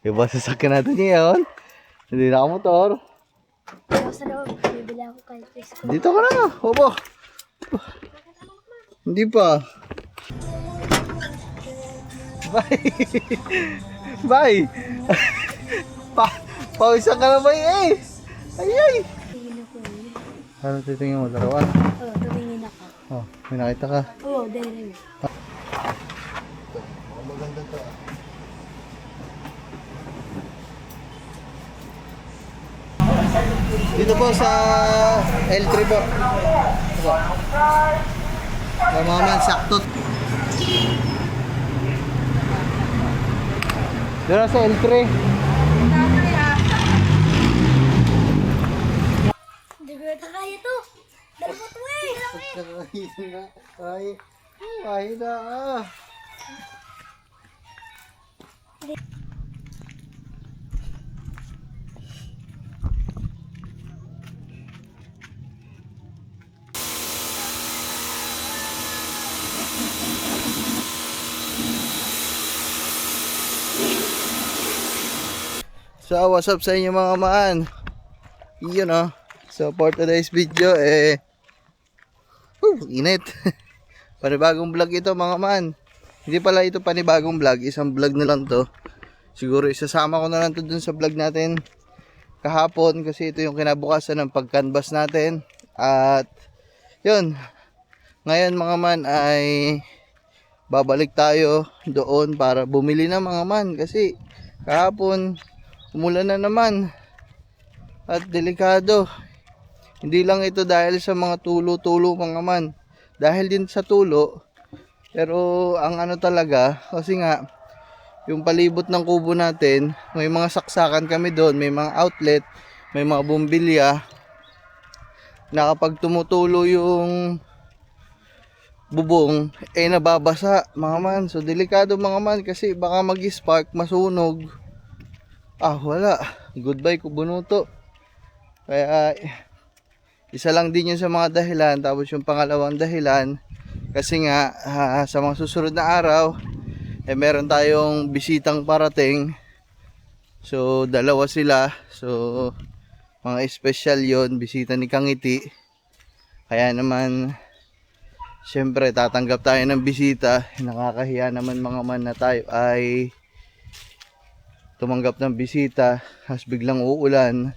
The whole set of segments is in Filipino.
Iba sasakyan natin ngayon. Hindi na ako motor. Ako sa loob, bibili ako kahit peso. Dito ka na. Opo. Hindi pa. Bye. Bye. Pawisan ka na ba eh? Ay ay. Tingin ako eh. Ano titingin mo? Larawan? Oo, tumingin ako. Oh, may nakita ka. Oo, dahil Maganda to. Dito po sa L3 po. Ito. Mga man, sakto. Dito sa L3. hindi ko ito kaya to. Dalawa to eh. Ay na. So, what's up sa inyo mga maan? Yun oh. So, for today's video, init. Panibagong vlog ito mga maan. Hindi pala ito panibagong vlog. Isang vlog na lang to. Siguro isasama ko na lang to dun sa vlog natin kahapon. Kasi ito yung kinabukasan ng pag-canvas natin. At, yun. Ngayon mga man ay babalik tayo doon para bumili na mga man. Kasi, kahapon umulan na naman at delikado. Hindi lang ito dahil sa mga tulo-tulo mga man. Dahil din sa tulo. Pero ang ano talaga, kasi nga yung palibot ng kubo natin, may mga saksakan kami doon, may mga outlet, may mga bumbilya na kapag tumutulo yung bubong, nababasa mga man. So delikado mga man kasi baka mag-spark, masunog. Wala. Goodbye kubunuto. Kaya isa lang din yun sa mga dahilan. Tapos yung pangalawang dahilan, kasi nga sa mga susunod na araw, meron tayong bisitang parating. So dalawa sila. So mga special yon, bisita ni Kangiti. Kaya naman, syempre tatanggap tayo ng bisita. Nakakahiya naman mga man na tayo ay tumanggap ng bisita, has biglang uulan,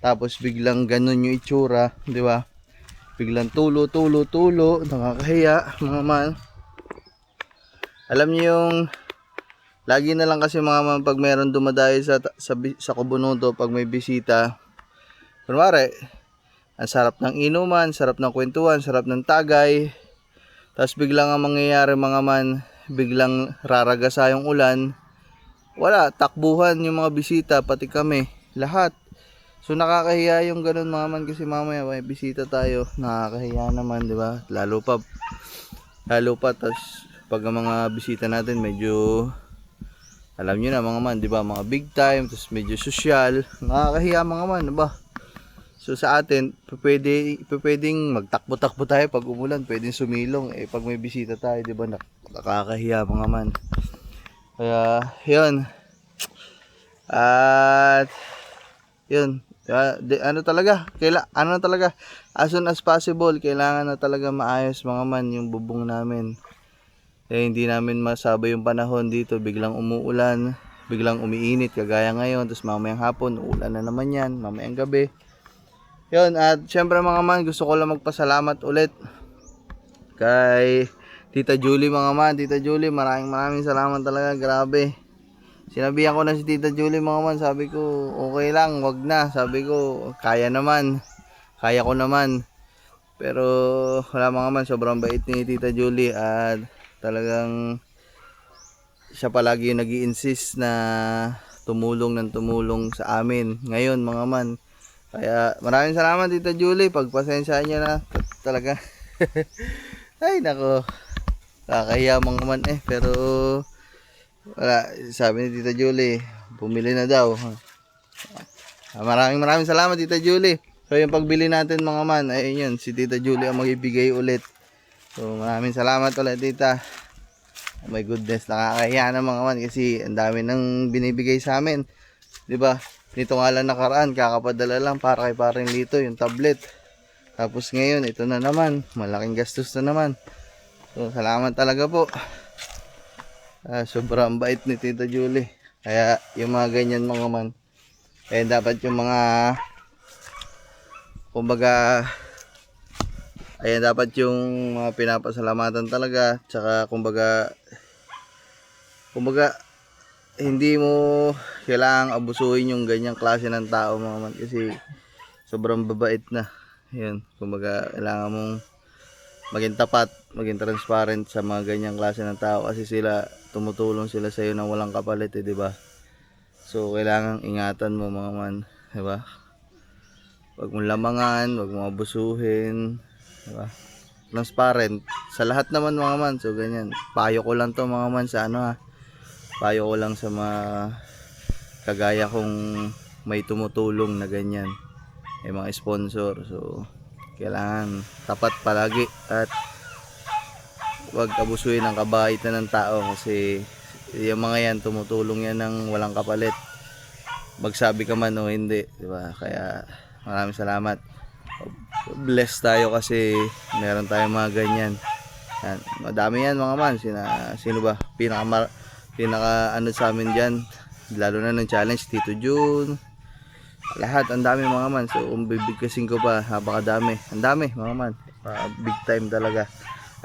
tapos biglang ganun yung itsura, di ba? Biglang tulo, nakakahiya mga man. Alam niyo yung lagi na lang kasi mga man pag meron dumadayo sa Kubunuto pag may bisita. Kunwari, ang sarap ng inuman, sarap ng kwentuhan, sarap ng tagay. Tapos biglang ang mangyayari mga man, biglang raragasa yung ulan. Wala, takbuhan yung mga bisita, pati kami, lahat. So nakakahiya yung ganun mga man kasi mamaya may bisita tayo, nakakahiya naman, di ba? Lalo pa tas pag ang mga bisita natin medyo, alam niyo na mga man, di ba? Mga big time, tas medyo social, nakakahiya mga man, di ba? So sa atin, pwedeng magtakbo-takbo tayo pag umulan, pwedeng sumilong, pag may bisita tayo, di ba? Nakakahiya mga man. Kaya, yun. At, yun. Ano talaga, as soon as possible, kailangan na talaga maayos mga man yung bubong namin. Hindi namin masabay yung panahon dito, biglang umuulan, biglang umiinit, kagaya ngayon, tapos mamayang hapon, uulan na naman yan, mamayang gabi. Yun, at syempre mga man, gusto ko lang magpasalamat ulit kay Tita Julie mga man. Tita Julie, maraming salamat talaga, grabe. Sinabihan ko na si Tita Julie mga man, sabi ko okay lang, wag na. Sabi ko kaya naman, kaya ko naman. Pero wala mga man, sobrang bait ni Tita Julie at talagang siya palagi yung nag-i-insist na tumulong sa amin ngayon mga man. Kaya maraming salamat Tita Julie, pagpasensyahan niya na talaga. Ay nako, kakahiya mga man pero wala, sabi ni Tita Julie, bumili na daw. Maraming salamat Tita Julie. So yung pagbili natin mga man, ay yun, si Tita Julie ang magbibigay ulit. So maraming salamat ulit Tita. Oh my goodness, nakakahiya na mga man kasi ang dami nang binibigay sa amin. 'Di ba? Nito nga lang nakaraan, kakapadala lang para kay paring Lito yung tablet. Tapos ngayon, ito na naman, malaking gastos na naman. So, salamat talaga po. Sobrang bait ni Tita Julie. Kaya yung mga ganyan mga man, dapat yung mga kumbaga ayan, dapat yung mga pinapasalamatan talaga. Tsaka kumbaga hindi mo kailangang abusuhin yung ganyang klase ng tao mga man, kasi sobrang babait na. Yan, kumbaga kailangan mong maging tapat, maging transparent sa mga ganyang klase ng tao kasi sila tumutulong sila sa iyo nang walang kapalit, di ba? So kailangan ingatan mo mga man, di ba? Wag mong lamangan, wag mong abusuhin, di ba? Transparent sa lahat naman mga man. So ganyan, payo ko lang to mga man sa payo ko lang sa mga kagaya kong may tumutulong na ganyan, mga sponsor. So kailangan tapat palagi at wag abusuhin ang kabaitan ng tao kasi yung mga yan tumutulong yan ng walang kapalit, magsabi ka man o hindi, di ba? Kaya maraming salamat, blessed tayo kasi meron tayong mga ganyan. Yan, madami yan mga man. Sino ba pinaka ano sa amin dyan, lalo na ng challenge, Tito Jun, lahat, ang dami mga man. So kung bibigkasin ko pa, napakadami, ang dami mga man, big time talaga.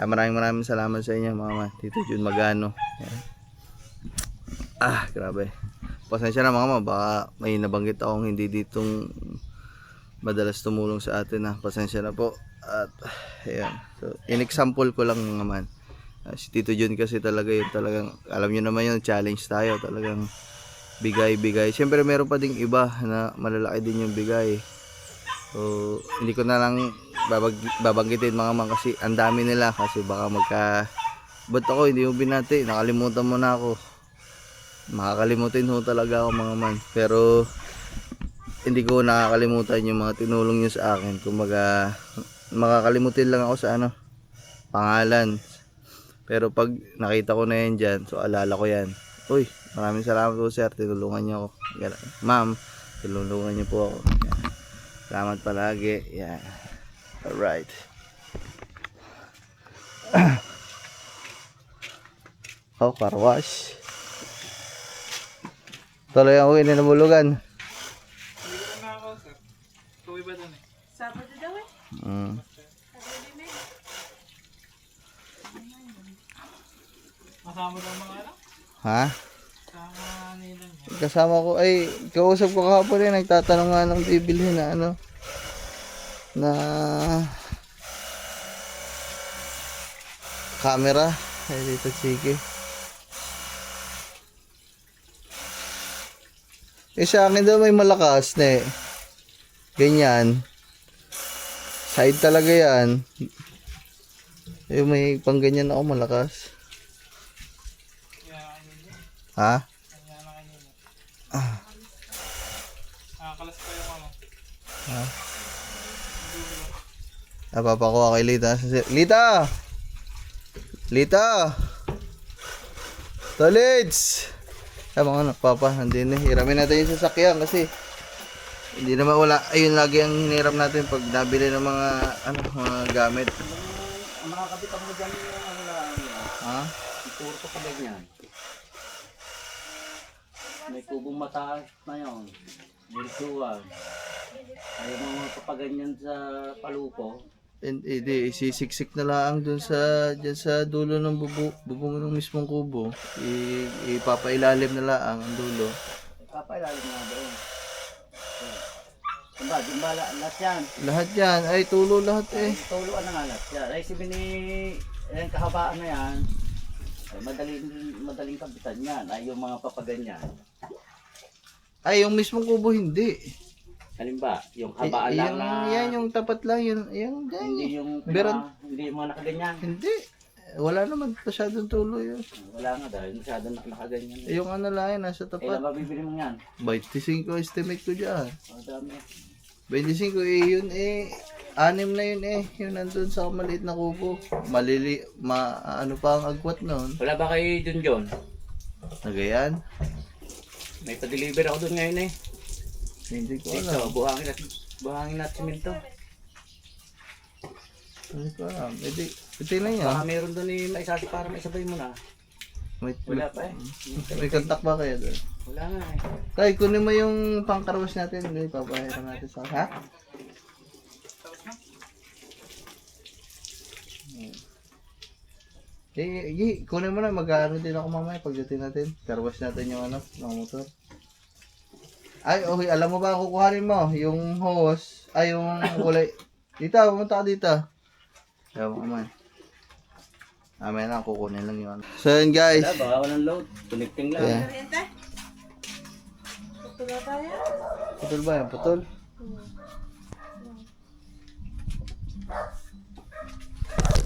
Maraming salamat sa inyo mga man. Tito Jun Magano, yan. Grabe, pasensya na mga man, baka may nabanggit akong hindi ditong madalas tumulong sa atin, pasensya na po. At ayan, so in example ko lang mga man. Si Tito Jun kasi talaga yun, talagang alam nyo naman yun, challenge tayo, talagang bigay. Siyempre meron pa ding iba na malalaki din yung bigay. So hindi ko na lang babanggitin mga man kasi ang dami nila, kasi baka ba't ako hindi mo binati, nakalimutan mo na ako. Makakalimutin ho talaga ako mga man, pero hindi ko nakakalimutan yung mga tinulong nyo sa akin. Kumbaga makakalimutin lang ako sa pangalan, pero pag nakita ko na yan dyan, so alala ko yan. Uy, maraming salamat po sir, tinulungan niyo ako. Ma'am, tinulungan niyo po ako. Yan. Salamat palagi. Yan. Alright. Car wash. Tuloy ako inabulugan. Hindi ko na ako, sir. Tuwi ba dun eh? Sabado daw eh. Masama daw mga anak? Ha? Sama nila niya. Kasama ko ay kausap ko kahapon nagtatanong nga ng bibilhin na na camera ay dito, sige. Sa akin daw may malakas na ganyan, side talaga yan. May pang ganyan ako malakas. Ha? Kanya na kanina. Nakakalas pa yung Ha? Napapakuha kay Lita. Lita! Lita! Tolits! Mga anak, papa, nandun hiramin natin yung sasakyan kasi hindi naman wala. Ayun lagi ang hiniram natin pag nabili ng mga mga gamit. Ang makakabit mo dyan yung Ha? ituro ko pa ganyan. May kubong mataas na yun. Virtual. Ay mga papaganyan sa palupo. Hindi, isisiksik na lang dun dyan sa dulo ng bubong ng mismong kubo. Ipapailalim na lang ang dulo. Papailalim nga doon. Diba, lahat yan. Lahat yan, ay tulo lahat eh. Tuluan na nga lahat yan. Ay si yung kahabaan na yan, ay madaling kabitan yan. Ay yung mga papaganyan. Ay, yung mismong kubo hindi. Halimbawa, yung habaan lang na... Yan, yung tapat lang, yung Hindi yung hindi yung mga nakaganyan. Hindi. Wala naman masyadong tulo yun. Wala nga dahil masyadong nakaganyan. Yung lang yan, nasa Kailan tapat. mabibili mo yan? 25 estimate ko dyan. Ang dami. 25 yun Anim na yun eh. Yun nandun sa maliit na kubo. Ano pa ang agwat nun? Wala ba kay John? Nagayan? May pa-deliver ako doon ngayon eh. Hindi ko Ito, alam. buhangin at simento. Hindi ko alam. Ito na yan. Baka meron doon eh, maisasi para maisabay mo na. Wala pa eh. May kontak ba kayo doon? Wala nga eh. Tay, kunin mo yung pangkarwas natin. Hindi, papahiram natin sa... Ha? Kunin mo na. Mag-ano din ako mamaya pagdating natin. Karwas natin yung ano, mga motor. Ay, okay. Alam mo ba ang kukuhanin mo? Yung hose. Ay, yung kulay. Dito, pumunta ka dito. Ewan ko man. Mamaya na, kukunin lang yun. So yun guys. Wala, baka walang load. Connecting lang. Yeah. Putol ba yan? Putol?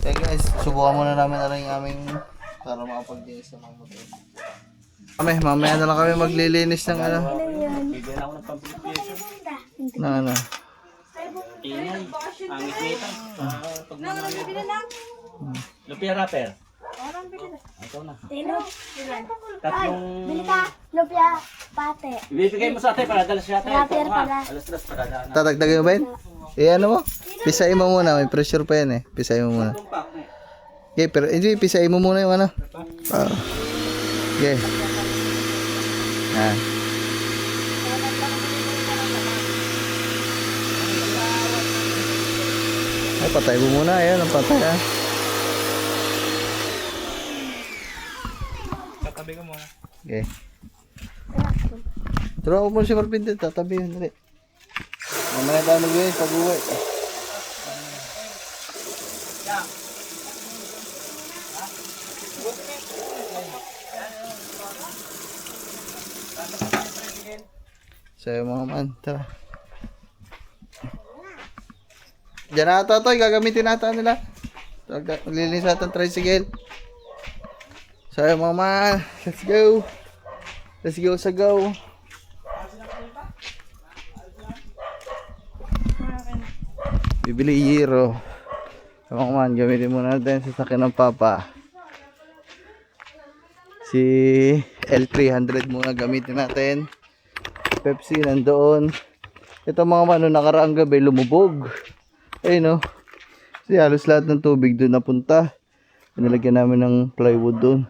Okay guys, subukan muna namin na rin yung aming para makapag-dinis ng mga motor. Mamaya na lang kami maglilinis ng ano. Bigyan ako ng pampilisyon. Na ano. Ingay. Angit nito. Pag Lupia wrapper. Ito na. Tino. Tatlong... Bili ka. Lupia. Pate. Ibibigay mo sa ate para dala siya ate. Wrapper pala. Alas 3 para dala na. Tatagtagin mo ba yun? Ano mo? Pisahin mo muna, may pressure pa yan eh. Pisahin mo muna. Okay, pero hindi, pisahin mo muna yung ano. Okay. Yan. Ay, patay mo muna. Ayan, ang patay ah. Tatabi ko muna. Okay. Turo ako muna si Marvin din, tatabi yun. Dali. Mamaya tayo mag-uwi pag-uwi. So yung mga man, tara. Diyan na ata ito, gagamitin nata nila. Maglilinis natin tricycle. So yung mga man, let's go. Let's go sa go. Bibili Hero. So mga man, gamitin muna natin sa sakin ng Papa. Si L300 muna gamitin natin. Pepsi nandoon. Ito mga man, no, nakaraang gabi lumubog. Ayun no. Kasi halos lahat ng tubig doon napunta. Pinalagyan namin ng plywood doon.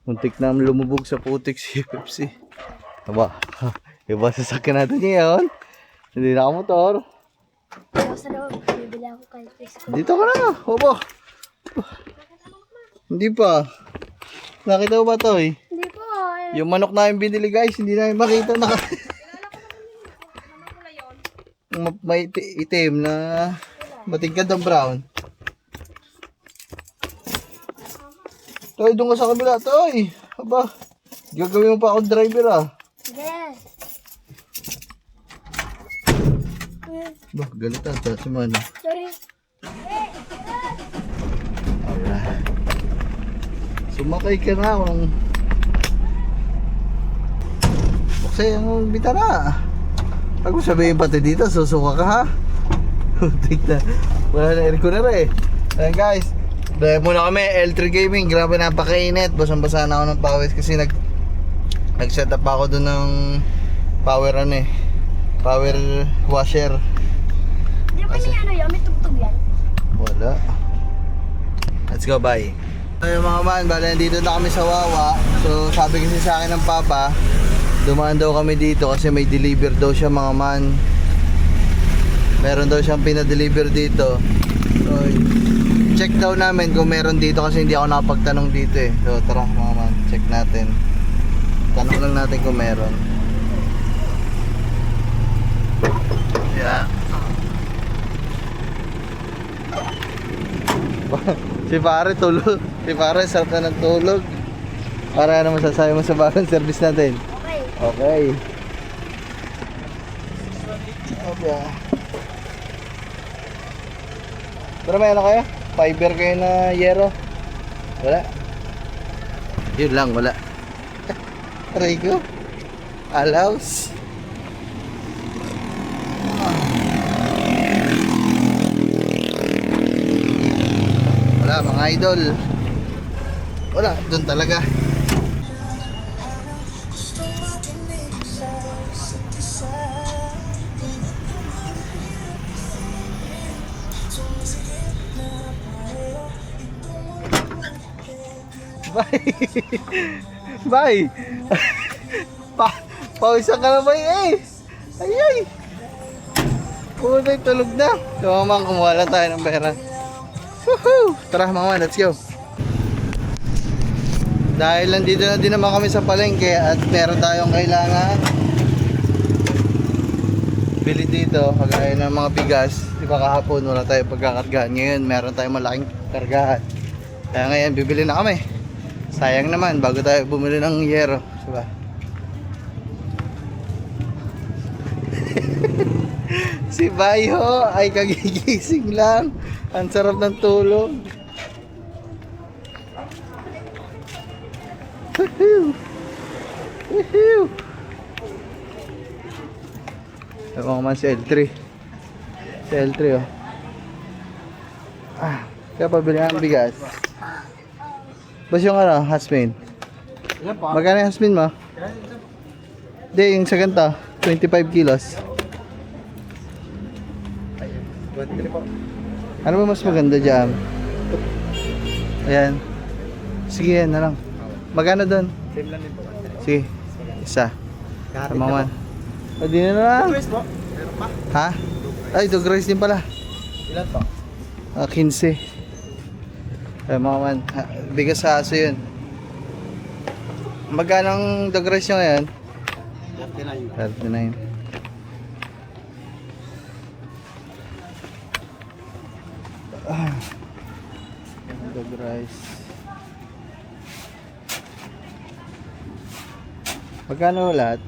Muntik na lumubog sa putik si Pepsi. Aba, iba sasakyan natin ngayon. Hindi na ako motor. Ako sa loob. Bibili ako kay Pisco. Dito ka na. Opo. Hindi pa. Nakita mo ba ito eh? Hindi po. Yung manok namin binili guys, hindi namin makita na. May itim na matingkad ng brown. Toy, doon ka sa kabila, Toy. Aba, gagawin mo pa akong driver ah. Yes. Bah, galit ata si Mano. Sorry. Alright. Sumakay ka na. Buksan ang bitara. Pag mo sabihin pati dito, susuka ka ha. Tik na. Wala na aircon na rin eh. Ayan guys. Dahil muna kami, L3 Gaming. Grabe napakainit. Basang-basa na ako ng pawis kasi nag-set up ako doon ng power ano eh. Power washer. Di ba ni ano yun? May tugtog yan. Wala. Let's go, bye. So yung mga man, bala nandito na kami sa Wawa. So sabi kasi sa akin ng Papa, dumaan daw kami dito kasi may deliver daw siya mga man. Meron daw siyang pinadeliver dito. So check daw namin kung meron dito kasi hindi ako nakapagtanong dito eh. So tara mga man, check natin. Tanong lang natin kung meron. Yeah. Si pare tulog. Si pare sarap na ng tulog. Para ano masasabi mo sa bagong service natin? Okay. Okay. Okay. Pero may ano kayo? Fiber kayo na yero? Wala? Yun lang, wala. Aray ko. Alaws. Wala mga idol. Wala, doon talaga. Bye. Bye. Pawisan ka na ba eh? Ay ay. Putoy, tulog na. So mamang kumuha lang tayo ng pera. Woohoo! Tara mama, let's go. Dahil nandito na din naman kami sa palengke at meron tayong kailangan bili dito, kagaya ng mga bigas. Di ba kahapon wala tayong pagkakargahan. Ngayon meron tayong malaking kargahan. Kaya ngayon bibili na kami. Sayang naman bago tayo bumili ng yero, diba? Si Bayo ay kagigising lang. Ang sarap ng tulog. Woohoo! Woohoo! Ewan ko man si L3. Si L3 oh. Kaya pabili ang bigas. Bas yung ano, hasmin. Magkano yung hasmin mo? Hindi, yung sa ganito, 25 kilos. Ano ba mas maganda dyan? Ayan. Sige, yan na lang. Magkano doon? Same lang din po. Sige, isa. Tamaman. O, di na lang. Rice po? Meron pa? Ha? Ay, dog rice din pala. Ilan po? 15. Ay, mga man. Bigas sa aso yun. Magkano ang dog rice nyo ngayon? 39. Dog rice. Magkano lahat?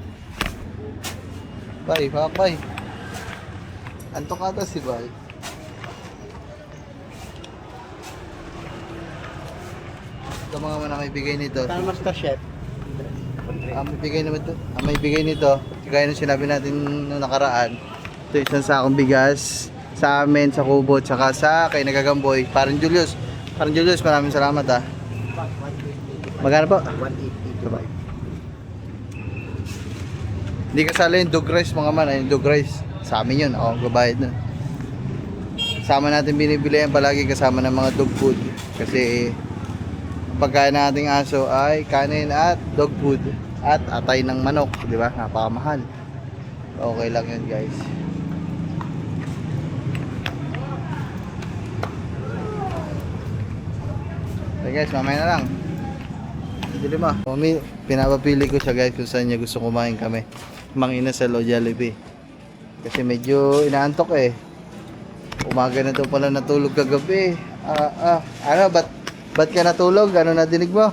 Bay, pakay. Antok ata si Bay. Ito mga man ang may bigay nito. Master Chef. May bigay nito. Kagaya nung sinabi natin nung nakaraan. Ito isang sakong bigas sa amin, sa Kubo, tsaka sa kay Nagagamboy. Parang Julius, maraming salamat ah. Magkano po? 180. Hindi kasali yung dog rice mga man, yung dog rice. Sa amin yun, ako ang gabayad nun. Kasama natin binibili yan palagi kasama ng mga dog food. Kasi pagkain ng ating aso ay kanin at dog food at atay ng manok, di ba? Napakamahal. Okay lang yun guys. Okay guys, mamaya na lang. Dili mo. Pinapapili ko siya guys kung saan niya gusto kumain kami. Mang Inasal o Jollibee. Kasi medyo inaantok eh. Umaga na daw pala natulog kagabi. Ano, ba't ka natulog? Ano nadinig mo?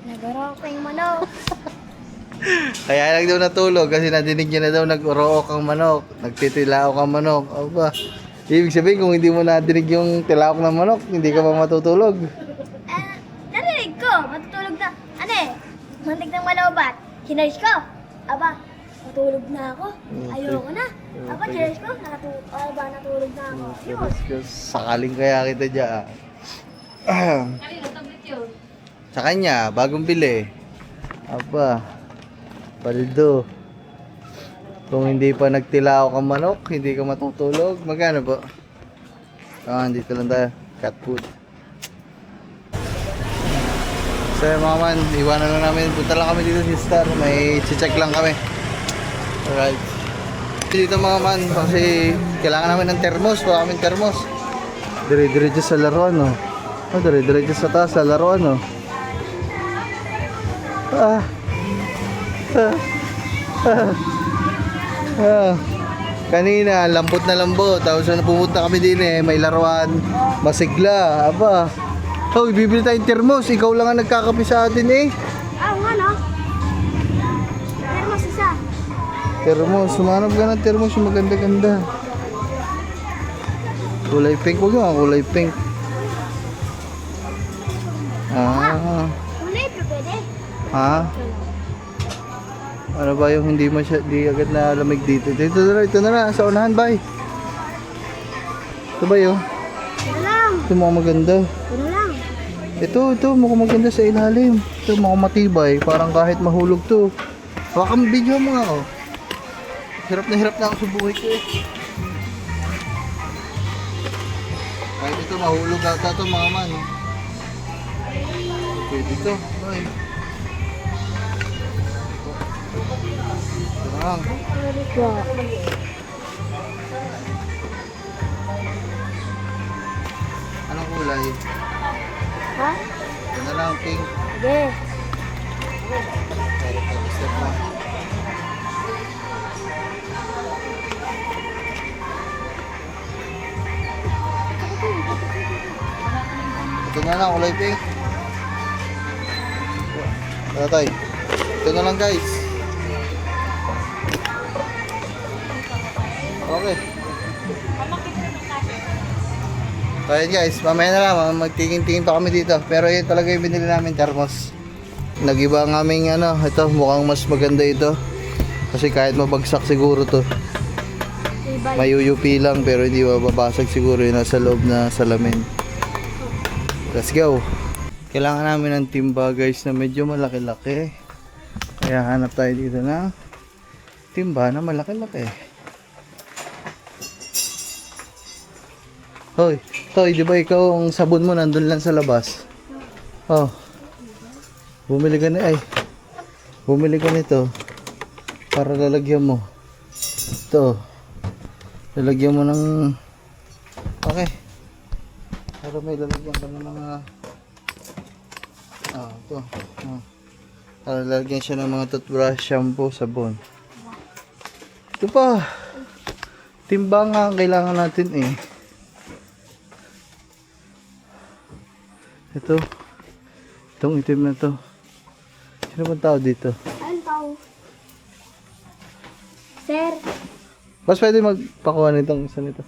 Nagaro ko yung manok. Kaya lang daw natulog kasi nadinig niya na daw nag-rook ang manok. Nagtitilaok ang manok. Aba. Ibig sabihin kung hindi mo nadinig yung tilaok ng manok, hindi ka pa matutulog. Narinig ko, matutulog na. Ano eh, mantig ng malawbat. Kinaris ko. Aba, matulog na ako. Ayoko na. Aba, kinaris ko. Natulog na ako. Yun. Sakaling kaya kita dyan. Sa kanya, bagong bili. Aba, paldo. Kung hindi pa nagtilaok ang manok, hindi ka matutulog. Magkano po? Dito lang tayo. Cat food. So mga man, iwanan lang namin. Punta lang kami dito sa Star. May check lang kami. Alright. Dito mga man, kasi kailangan namin ng thermos. Wala kaming thermos. Dire-diretso sa laruan, no? Dire-diretso sa taas sa laruan, no? Kanina, lambot na lambot. Tapos na pumunta kami din eh. May laruan. Masigla. Aba. Hoy, bibili tayong thermos. Ikaw lang ang nagkakape sa atin eh. Nga no? Thermos isa. Thermos. Sumanap ka ng thermos yung maganda-ganda. Kulay pink. Huwag yung kulay pink. Kulay, pero pwede. Ha? Ano ba yung hindi di agad na lamig dito? Ito na na. Sa unahan, bay. Ito ba yun? Ito lang. Ito mga maganda. Ito lang. Ito, mukhang maganda sa ilalim. Ito, mukhang matibay. Parang kahit mahulog to. Baka video mo nga ako. Hirap na ako sa buhay ko eh. Kahit ito, mahulog ata ito mga man. Oh. Pwede ito. Ay. Ito na lang. Anong kulay? Ha? Ito na lang, pink. Sige. Pero pag-step lang. Ito na lang, kulay pink. Tatay. Ito na lang guys. Okay. So ayan guys, mamaya na lang, magtingin-tingin pa kami dito. Pero yun talaga yung binili namin, thermos. Nag-iba ang aming ano, ito mukhang mas maganda ito. Kasi kahit mabagsak siguro to. May UUP lang pero hindi mababasag siguro yun nasa loob na salamin. Let's go. Kailangan namin ng timba guys na medyo malaki-laki. Kaya hanap tayo dito ng timba na malaki-laki. Hoy, Toy, di ba ikaw ang sabon mo nandun lang sa labas? Oh. Bumili ka na Bumili ka nito para lalagyan mo. Ito. Lalagyan mo ng okay. Para may lalagyan ka ng mga ito. Para lalagyan siya ng mga toothbrush, shampoo, sabon. Ito pa. Timba nga ang kailangan natin eh. Ito. Itong itim na to. Sino bang tao dito? Anong tao? Sir. Mas pwede magpakuha nitong isa nito.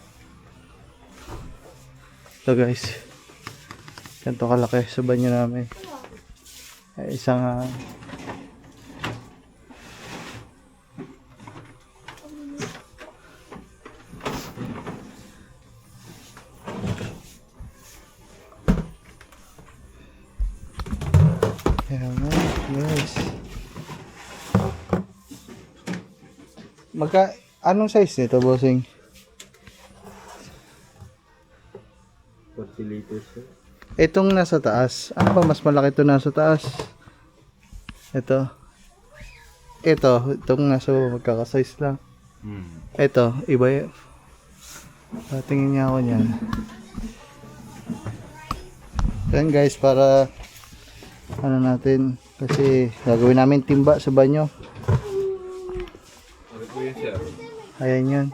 Ito guys. Ganito kalaki sa banyo namin. Ay, isang ayan na guys. Anong size nito, bossing? 40 liters. Itong nasa taas. Ano ba mas malaki ito nasa taas? Ito. Itong nasa magkakasize lang. Ito, iba yun. Tingin niya ako niyan. Yan guys, para ano natin, kasi gagawin namin timba sa banyo. Ano po yun siya? Ayan yun.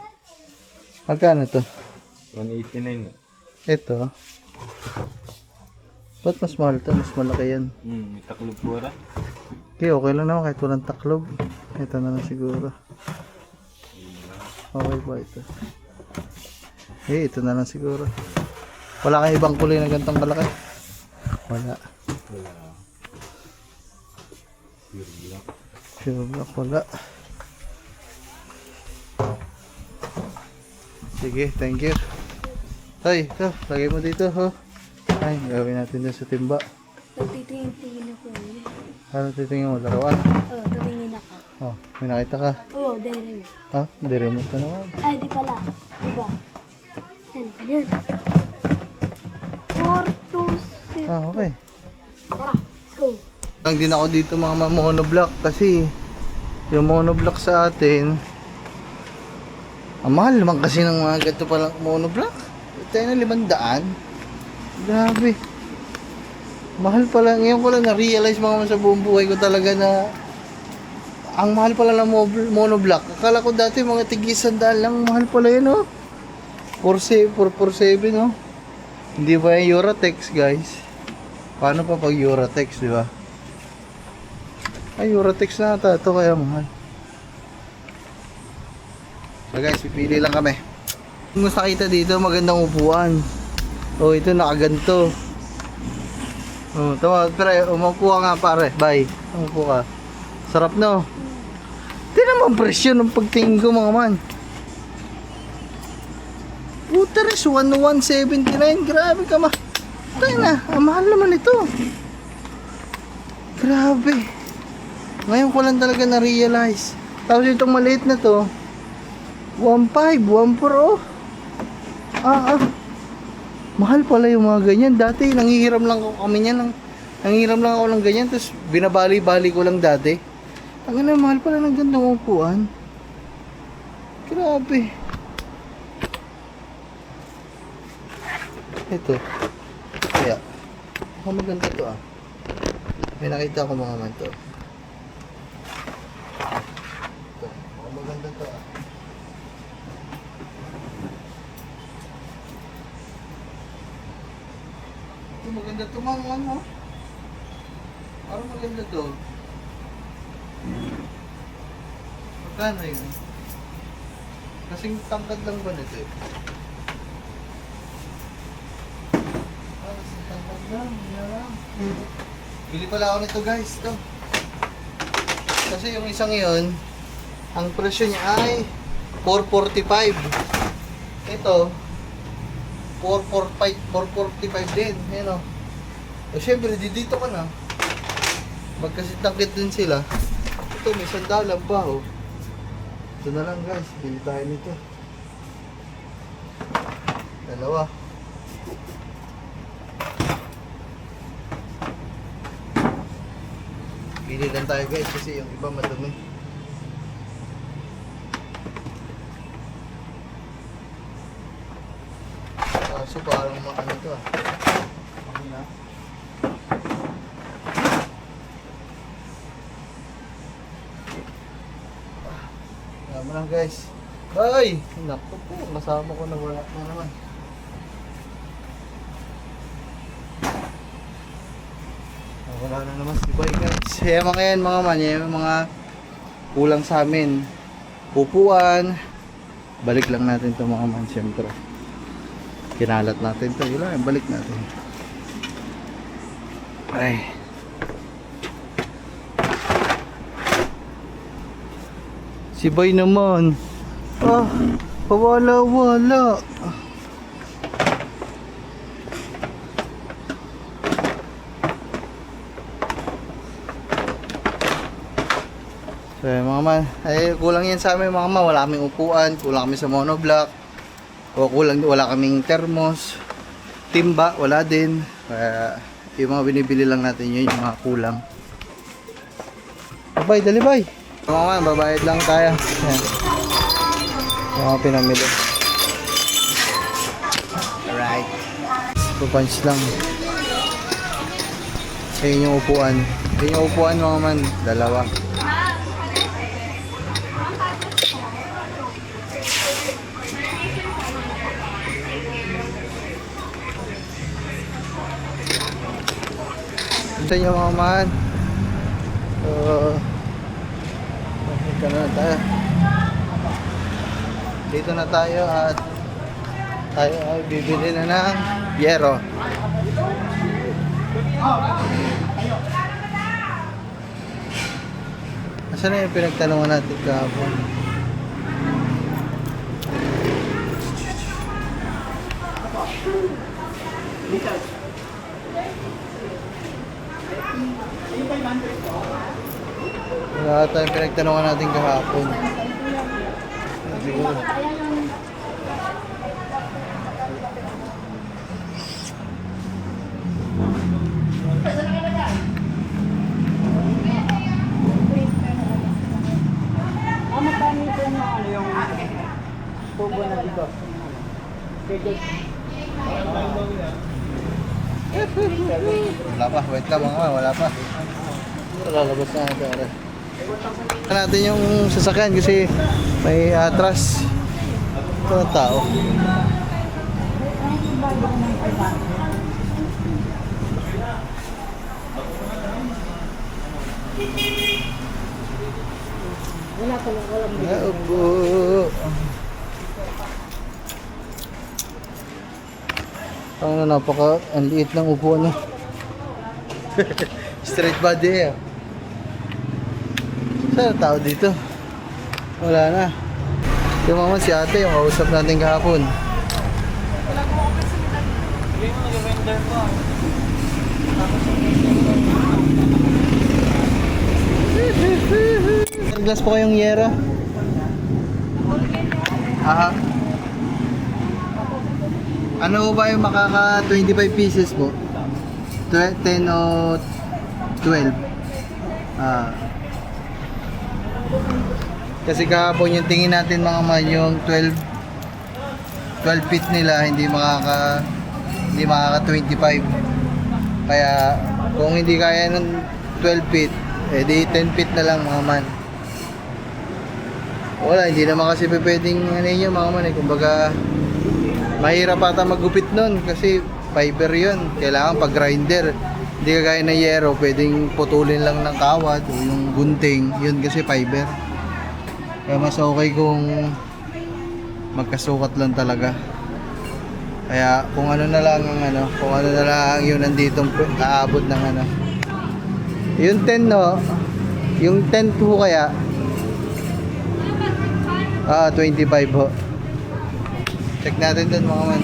Magkano to? 189. Ito. Ba't mas mahal to? Mas malaki yan. May taklob po ra. Okay lang naman kahit walang taklob. Ito na lang siguro. Okay ba ito? Ito na lang siguro. Wala kang ibang kulay na gantong kalaki? Wala. Pure black wala. Sige, thank you. Tay, ito, lagay mo dito, ho. Ay, gawin natin dyan sa timba. Nagtitingin ako. Ano titingin mo, laruan? Oo, titingin ako. Oh, may nakita ka? Oo, dere. Ha? Hindi remote na naman. Ay, di pala. Diba? Yan. 4, 2, 6. Okay. Tara, let's go. Lang din ako dito mga monoblock kasi yung monoblock sa atin ang mahal naman kasi ng mga ganito palang monoblock. Tayo na 500. Grabe. Mahal pala. Ngayon ko lang na-realize mga sa buong buhay ko talaga na ang mahal pala ng monoblock. Akala ko dati mga tig-100 lang. Mahal pala yun, oh. 447, oh. Hindi ba yung Eurotex, guys? Paano pa pag Eurotex, di ba? Ay, Eurotex na ata. Ito kaya mahal. So guys, pipili lang kami. Kung gusto nakita dito, magandang upuan. Oh, ito nakaganto. Oh, tama, pre, umupo ka nga pare. Bye. Umupo ka. Sarap no. Di naman presyo ng pagtingin ko mga man. Puta rin, 1179. Grabe ka ma. Tayo na, ang mahal naman ito. Grabe. Ngayon ko lang talaga na-realize. Tapos itong maliit na to, 1.5, 1.4 oh. Mahal pala yung mga ganyan. Dati nanghihiram lang ako kami niyan. Nanghihiram lang ako ng ganyan. Tapos binabali-bali ko lang dati. Ang mahal pala ng gandang upuan. Grabe. Ito. Kaya. Maganda to ah. May nakita ko mga man to. Ito. Maganda to ah. Ito maganda to mga ano. Parang maganda to. Magkano yun? Kasing tangkad lang ba nito eh? Kasing tangkad lang, yan lang. Bili pala ako nito guys, to. Kasi yung isang yun, ang presyo niya ay 445. Ito, 445 din. Ayan o. O syempre, dito ka na. Magkasitangkit din sila. Ito, may sandalan pa oh. Ito na lang guys, bili tayo nito. Dalawa. Bili lang tayo guys kasi yung iba madumi. Kaso parang ano to ah. Ano na? Tama lang guys. Ay! Naku po, kasama ko na wala na naman. Wala na naman si Boy guys. Kaya mga yan mga man, yung mga kulang sa amin. Upuan. Balik lang natin to mga man syempre. Kinalat natin to. Yun lang, balik natin. Ay. Si Boy naman. Wala. So mga man, ay kulang yan sa amin mga man. Wala kaming upuan, kulang kami sa monoblock. O wala kaming thermos. Timba, wala din. Kaya yung mga binibili lang natin yun, yung mga kulang. Bye, dali bye. Mga man, babayad lang tayo. Ayan. Yung mga pinamili. Alright. Pupunch lang. Ayun yung upuan. Ayun yung upuan mga man. Dalawa. Sa inyo mga man. Dito na tayo. Dito na tayo at tayo ay bibili na ng yero. Asan na yung pinagtanungan natin kahapon? Wala tayong pinagtanungan natin kahapon. Siguro. Wala pa, wait lang mga wala pa. Lalabas na natin. Natin yung sasakyan kasi may atras. Ito ang tao. Wala pa lang, wala upo. Ang liit ng upuan. Straight body eh. Saan ang tao dito? Wala na. Yung mama si ate, yung kausap natin kahapon. Bigay mo, nag-render ko. Glass po kayong yero. Aha. Ano ba yung makaka 25 pieces po? 10 o 12? Ah. Kasi kahapon yung tingin natin mga man yung 12 feet nila hindi makaka 25. Kaya kung hindi kaya ng 12 feet, di 10 feet na lang mga man. Wala, hindi naman kasi pwedeng ano yun mga man kumbaga mahirap ata maggupit nun kasi fiber yun. Kailangan pag grinder. Hindi kagaya ng yero, pwedeng putulin lang ng kawad o yung gunting. Yun kasi fiber. Kaya mas okay kung magkasukat lang talaga. Kaya kung ano na lang ang ano, kung ano na lang yung nandito aabot ng ano. Yung 10 no, yung 10 po kaya 25 ho. Check natin dun mga man.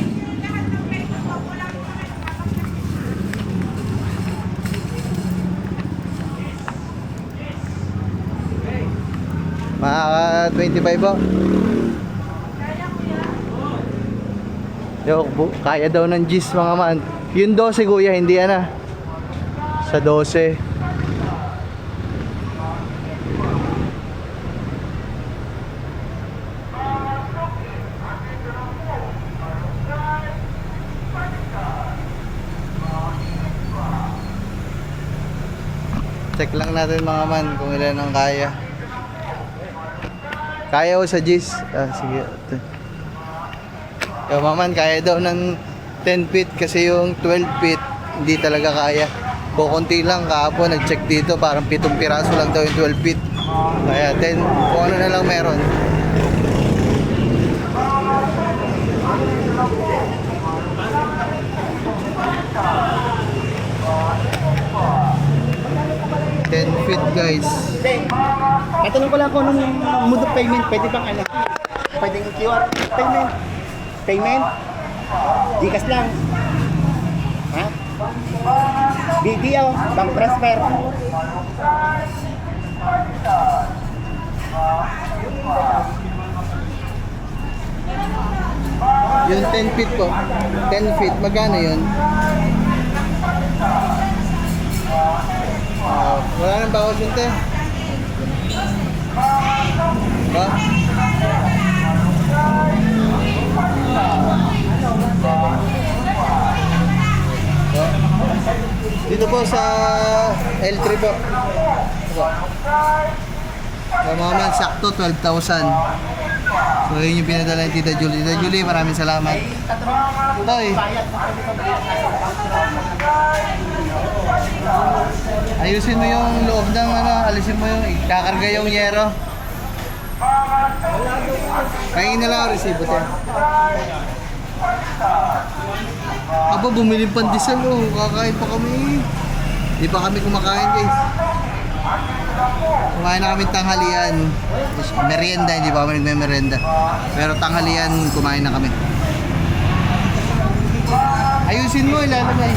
Mga 25 po. Kaya daw ng G's mga man. Yung 12 kuya, hindi yan sa 12. Check lang natin mga man kung ilan ang kaya. Kaya ko sa G's. Sige. Yung mga man, kaya daw ng 10 feet kasi yung 12 feet hindi talaga kaya. Kukunti lang kahapon nag-check dito parang 7 piraso lang daw yung 12 feet. Kaya 10 kung ano na lang meron. $10 feet guys. Matanong ko lang kung anong mode of payment, pwede bang ano? Pwedeng QR payment? Payment? Gcash lang? Ha? BDO, bank transfer? Yung 10 feet po. 10 feet, magkano yun? Wala nang bawas yun, te. Ba? Dito po sa L3 po. Mga man, sakto 12,000. So yun yung pinadala ni Tita Julie. Tita Julie, maraming salamat. Toy. Ayusin mo yung loob ng ano, alisin mo yung ikakarga yung yero. Kain na lang ang resibo tayo. Aba, bumili pang diesel oh. Kakain pa kami. Hindi pa kami kumakain guys. Kumain na kami tanghalian. Merienda, hindi pa kami nagme-merienda. Pero tanghalian, kumain na kami. Ayusin mo, ilalagay.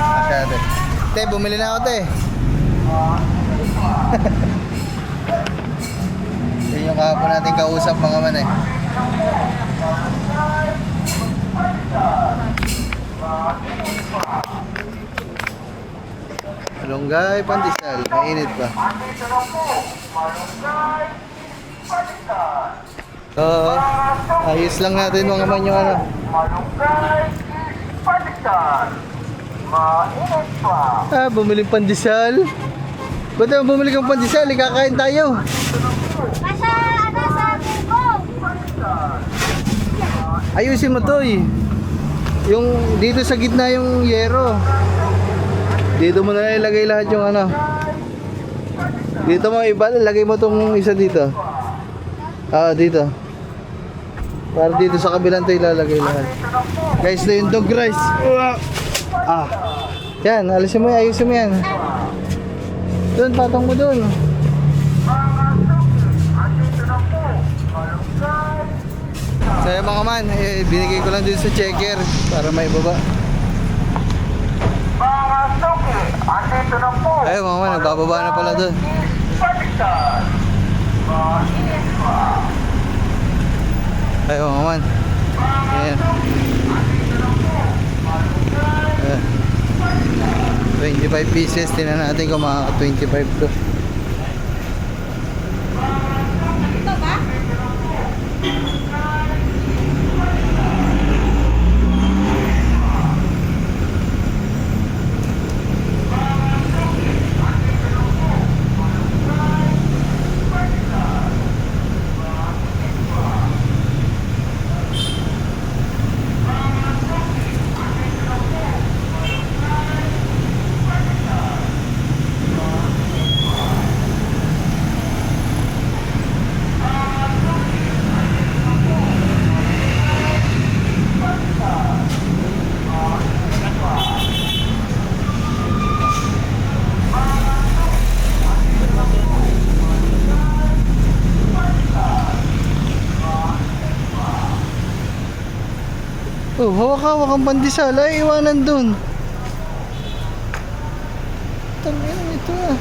Masyado. Te, bumili na ako, te. Yun yung kahapon natin kausap mga man eh. Malunggay, pandesal. Mainit pa. So, ayos lang natin mga man yung ano. Bumili pandesal. Ba't naman bumili kang pandesal? Ikakain tayo. Nasa, ano, sa buko. Ayusin mo to eh. Yung dito sa gitna yung yero. Dito mo na ilagay lahat yung ano. Dito mo iba, lagay mo tong isa dito. Dito. Para dito sa kabilang tayo ilalagay lahat. Guys, ito yung dog rice. Yan, alisin mo yan, ayusin mo yan. Doon, patong mo doon. So yung mga man, binigay ko lang dun sa checker para may baba. Ayun mga man, nagbababa na pala dun. Ayun mga man. Ayan. Ayan. 25 pieces, tingnan natin kung makaka 25 to. Oh, hawak-hawak ang pandesal. Ay, iwanan dun. Tangina ito ah.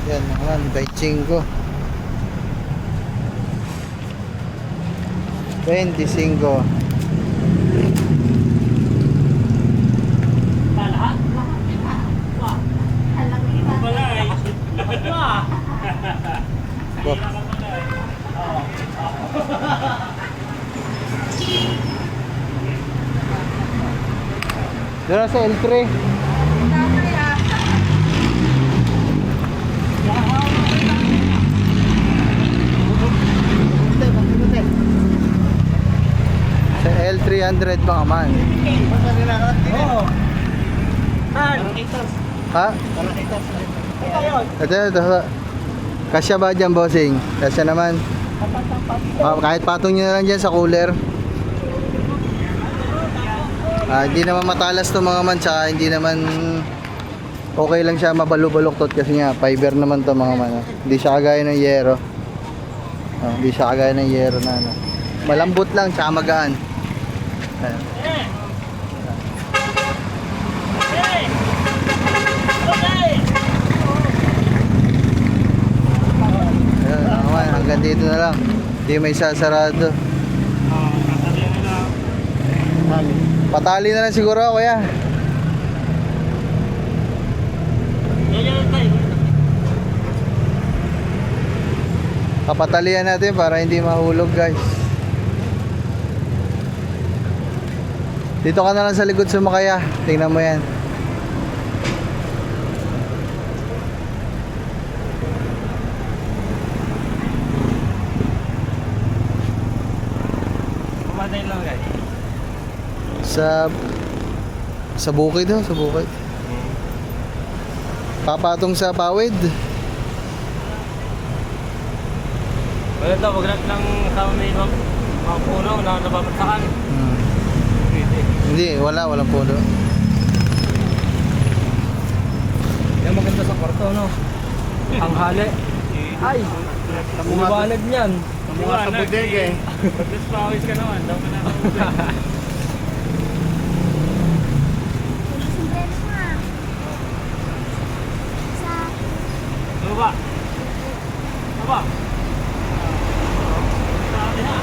Yan naman, 25. 25. Doon sa L3. Sa L300 pa man. Oo. Ha? Ito. Kasya ba dyan, bossing? Kasya naman. Kahit patong nyo na lang dyan sa cooler. Hindi naman matalas to mga man, tsaka hindi naman okay lang siya mabalubaluktot kasi nga fiber naman to mga man. Hindi siya kagaya ng yero. Hindi siya kagaya ng yero na ano. Malambot lang tsaka magaan. Ayan. Ayan, mga man, hanggang dito na lang. Hindi may sasarado. Patali na lang siguro ako, kuya. Papatalian natin para hindi mahulog, guys. Dito ka na lang sa likod sumakaya. Tingnan mo yan. Pumatay lang guys. Sa bukid ho, sa bukid. Papatong sa pawid. Wala daw, wag lang sama may mga puno na nababagsakan. Hindi, walang puno. Yan maganda sa kwarto, no? Ang hali. Ay, liwanag niyan. Mga sa bodega eh. Pagkas pawis ka naman, daw ka nakauwi. Sombrero mo ah. Sa... Baba. Baba. Sabi na.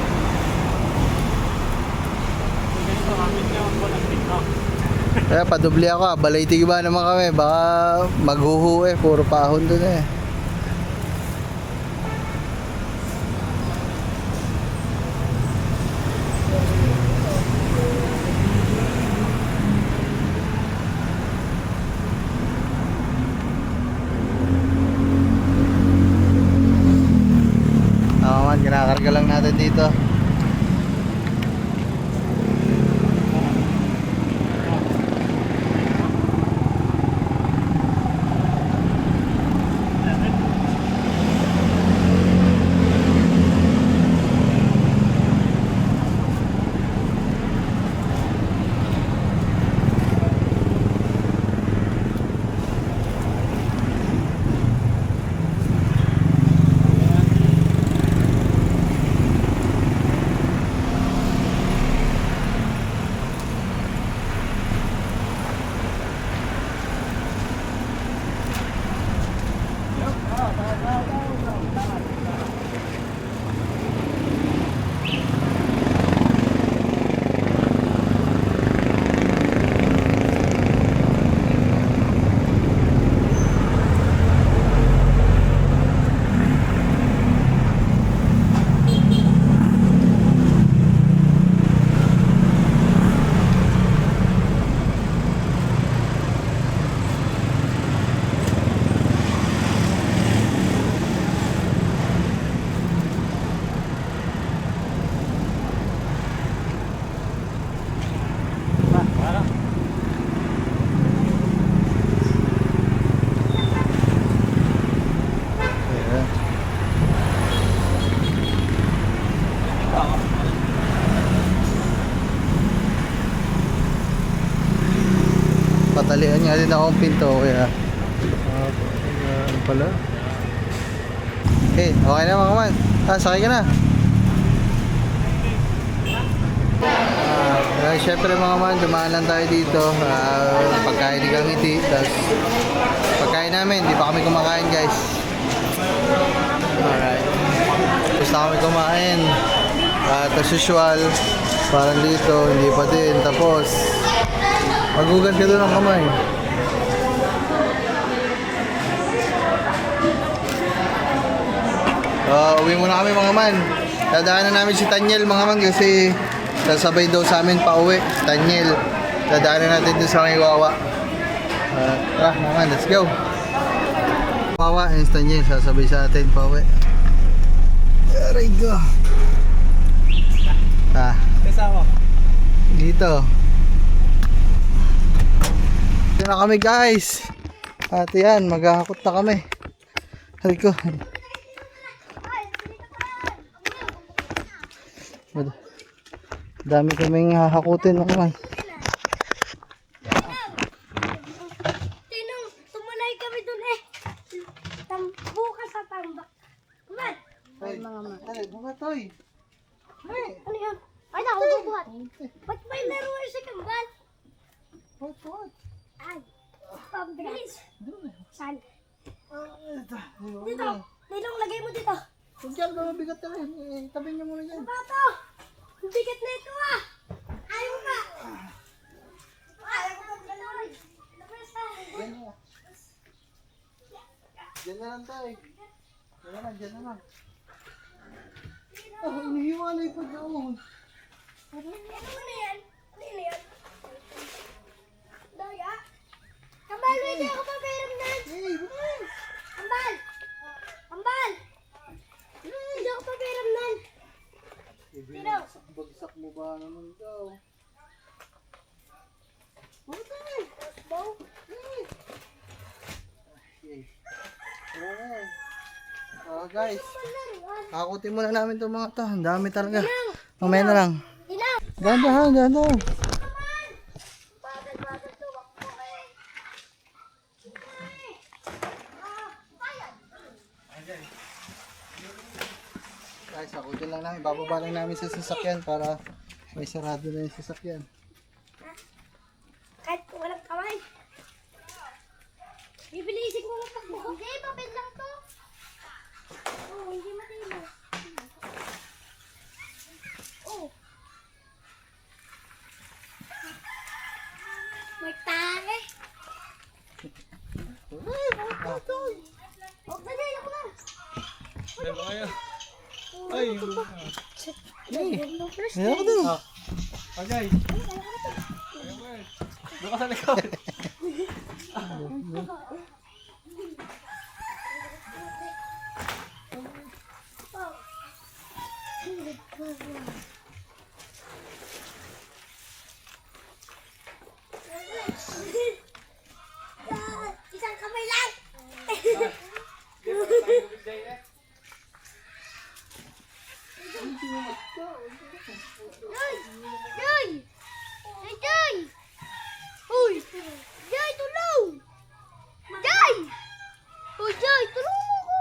Ganito kami niya ang walang TikTok. Kaya padubli ako ah. Balay tigiba naman kami. Baka maghuhu eh. Puro pahon dun eh. Oo man, kinakarga lang natin dito. Ayan. Patalian nga din akong pinto kaya. Ano pala? Okay na mga man. Sakay ka na. Syempre mga man, dumaan lang tayo dito. Pagkain ni Kangiti. Tapos pagkain namin, di pa kami kumakain guys. Alright. Tapos na kami kumain. As usual, parang dito, hindi pa din. Tapos, magugan ka doon ng kamay. Uwi muna kami mga man. Dadaanan namin si Tanyel mga man kasi sasabay daw sa amin pa uwi. Tanyel. Dadaanan natin doon sa may Wawa. Tara mga man, let's go. Wawa and Tanyel sasabay sa atin pa uwi. Aray go. Kasama. Dito. Dito na kami guys. At yan, maghahakot na kami. Aray ko. Dami kaming hahakutin naman. Tinong, tumunay kami dun eh. Bukas sa tambak. Kuman! Ay, ay, bumatoy. Ay, Ano yun? Ay, nakubuhat. Ba't may meron sa kambal? what? Ay, pabilis. Saan? Dito. Tinong, lagay mo dito. Kung dyan ba mabigat na rin, tabi niyo muna dyan. Bato! Ang bigat na ito ah! Ayaw ka! Ayaw ka mag-gano'n. Labas ka. Dyan na lang tayo. Dyan na lang. Oh, inihiwalay pa doon. Ano na yan? Ano na yan? Daya? Kambal, hindi ako papiram nan! Hey, bakit? Kambal! Kambal! Hindi ako papiram nan! Bagsak mo ba naman daw? Bakit? Bow? Okay. Guys, hakutin muna namin itong mga to. Ang dami talaga. Mamaya na lang. Ilang! Dahan. Bakit tuwak mo eh? Bayad! Guys, ako dyan lang namin. Bababa lang namin sa sasakyan para may sarado na yung sasakyan. Kahit walang kamay. Bibilisin ko lang takbo ko. Hindi, papel lang to. Oo, hindi matino. Oo. May tali. Oh, dali, ako na. Ay! Ay ako doon! Agay. Doon ka sa likod. Isang kamay lang. Joy! Joy! Hey, Joy! Uy! Joy, tulong! Joy! Uy, Joy, tulong mo ko!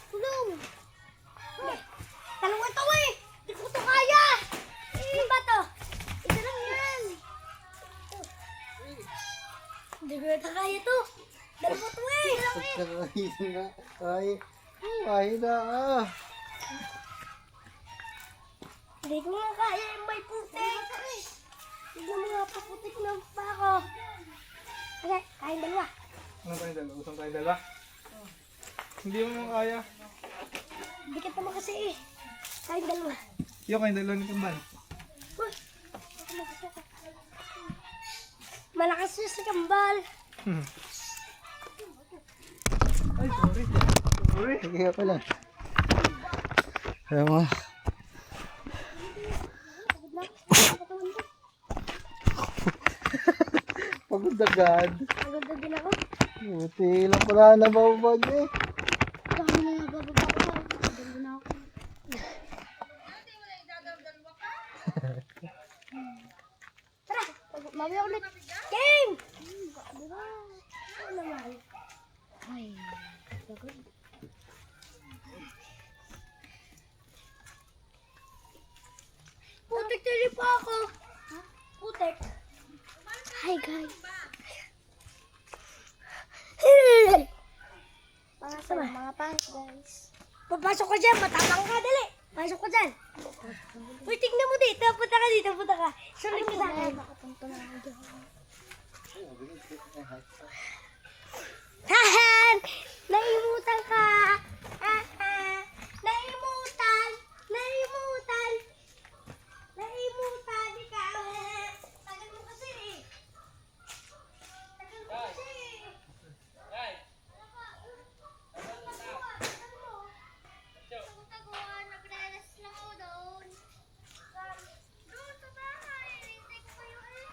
Tulong! Dalawa to eh! Hindi ko to kaya! Ano ba to? Ito lang yan! Hindi ko na kaya to! Dalawa to eh! Ay na ah! Hindi ko nga kaya yung may putik. Tignan mo nga, paputik na pa ako. Okay, kain dalawa. Ano tayong dalawa? Usang tayong dalawa? Hindi mo naman kaya. Dikit naman kasi eh. Kain dalawa. Yung kayong dalawa ni Kambal. Uy! Malakas yun si Kambal. Ay, sorry. Sorry. Sige ako lang. Alam mo. Pagod agad. Pagod na din ako. Buti lang pala nababag eh. Dami na nabababa ko. Pagod na ako. Tara! Mamaya ulit. Game! Diba? Ano naman? Ay, pagod. Putik tili pa ako. Putik. Hi guys. Mga pants guys. Papasok ka dyan, matapang ka, dali. Pasok ka dyan. Uy, tignan mo dito. Punta ka dito, punta ka. Sorry mo sa akin. Hahan! Naimutan ka! Haha! Naimutan! Naimutan! Naimutan! Ikaw! Tagal mo kasi eh! Tagal mo kasi eh! Nagrelas lang ako doon. Doon sa bahay. Hintay ko kayo eh.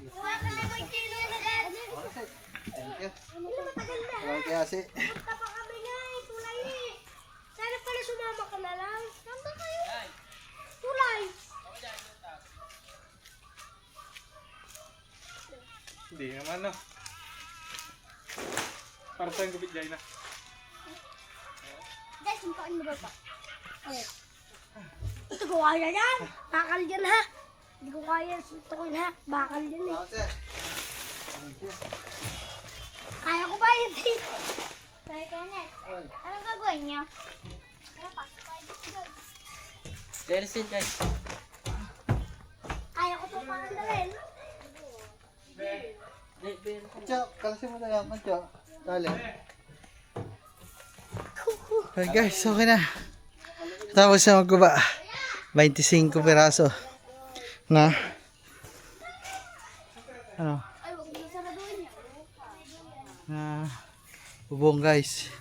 Huwag ka na mag-kilo na gan. Thank you. Ano matagal na? Salamat kaya si. Punta pa kami nga eh. Tulay eh. Sana pala sumama ka na lang. Saan kayo? Tulay. Hindi naman no. Para tayong gupit dyan na. Guys, suntukin mo ba pa? Okay. Ito ko kaya yan. Bakal yan ha. Hindi ko kaya suntukin ha. Bakal yan eh. Kaya ko ba yun? Kaya Kenneth. Anong gagawin niyo? Kaya pasok tayo dito. Jersey guys. Kaya ko itong pakandalin. Mancho, kalasin mo tayo. Mancho. Dali. Hey guys, okay na. Tapos na magkuba. 25 piraso. Na? Ano? Ay, huwag mo saraduin niya. Na bubong guys.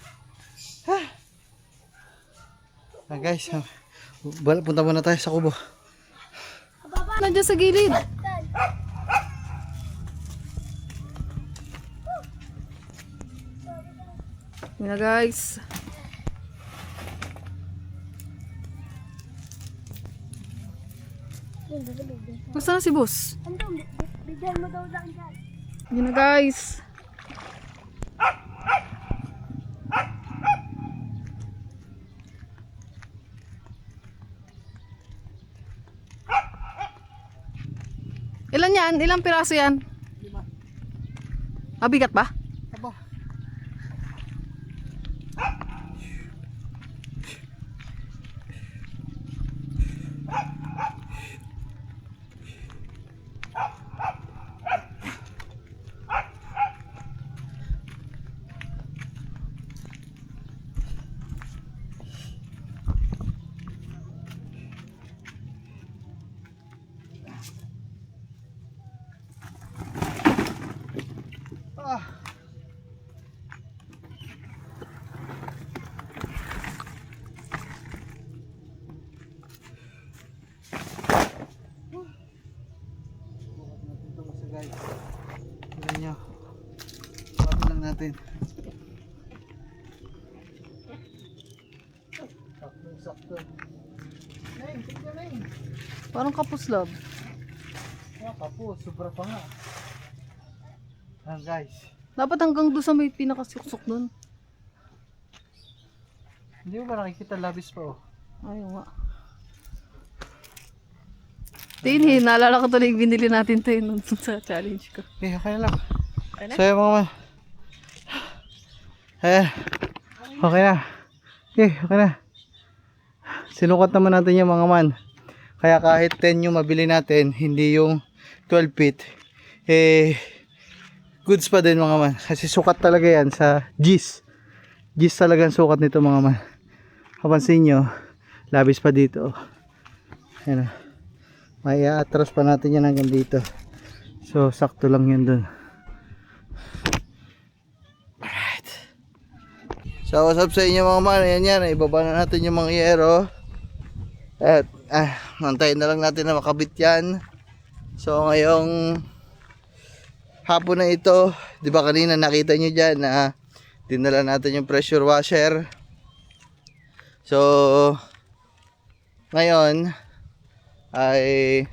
Guys, punta muna tayo sa kubo. Nandiyan sa gilid. Yun na guys. Basta na si boss. Andun, bigyan mo daw lang dyan. Yun na guys. yan? Ilang piraso yan? 5. Mabigat ba? Aba. Guys, tignan nyo. Papi lang natin. Sakto. Nain, tignan na yun. Parang kapus lab. Kapos, sobra pa nga. Guys, Dapat hanggang doon sa may pinakasuksok doon. hindi mo ba nakikita labis pa oh? Ayaw nga. Tin, naalala ko tuloy yung binili natin tayo nun sa challenge ko. Okay, okay na lang. So yung mga man. Ayan. Okay na. Okay na. Sinukat naman natin yung mga man. Kaya kahit 10 yung mabili natin, hindi yung 12 feet. Goods pa din mga man. Kasi sukat talaga yan sa G's. G's talaga ang sukat nito mga man. Kapansin nyo, labis pa dito. Ayan o. May atras pa natin yan hanggang dito. So, sakto lang yun dun. Alright. So, what's up sa inyo mga man? Ayan yan. Ibaba na natin yung mga yero. At, nantayin na lang natin na makabit yan. So, ngayong hapon na ito, di ba kanina nakita nyo dyan na dinala natin yung pressure washer. So, ngayon, ay